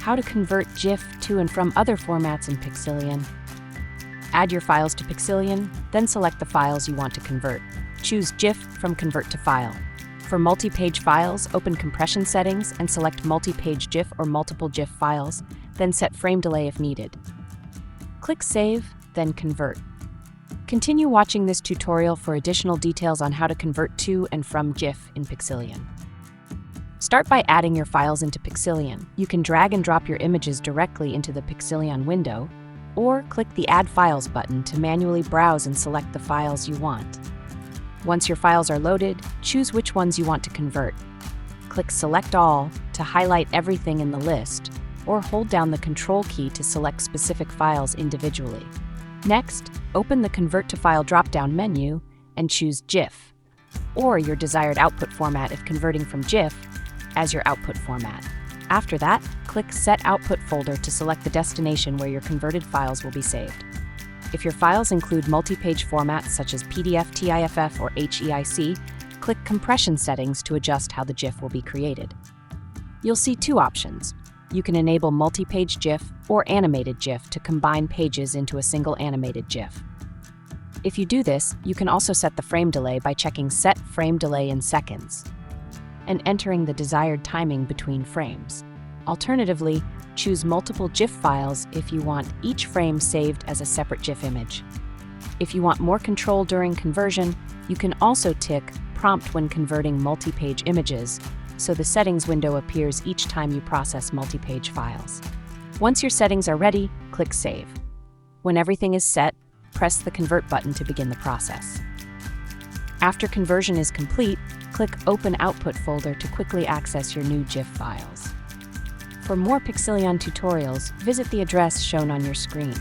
how to convert GIF to and from other formats in Pixillion. Add your files to Pixillion, then select the files you want to convert. Choose GIF from Convert to File. For multi-page files, open Compression Settings and select Multi-page GIF or Multiple GIF Files, then set frame delay if needed. Click Save, then Convert. Continue watching this tutorial for additional details on how to convert to and from GIF in Pixillion. Start by adding your files into Pixillion. You can drag and drop your images directly into the Pixillion window, or click the Add Files button to manually browse and select the files you want. Once your files are loaded, choose which ones you want to convert. Click Select All to highlight everything in the list, or hold down the Ctrl key to select specific files individually. Next, open the Convert to File drop-down menu and choose GIF, or your desired output format if converting from GIF, as your output format. After that, click Set Output Folder to select the destination where your converted files will be saved. If your files include multi-page formats such as PDF, TIFF, or HEIC, click Compression Settings to adjust how the GIF will be created. You'll see two options. You can enable multi-page GIF or animated GIF to combine pages into a single animated GIF. If you do this, you can also set the frame delay by checking Set Frame Delay in Seconds and entering the desired timing between frames. Alternatively, choose Multiple GIF Files if you want each frame saved as a separate GIF image. If you want more control during conversion, you can also tick Prompt when converting multi-page images, so the settings window appears each time you process multi-page files. Once your settings are ready, click Save. When everything is set, press the Convert button to begin the process. After conversion is complete, click Open Output Folder to quickly access your new GIF files. For more Pixillion tutorials, visit the address shown on your screen.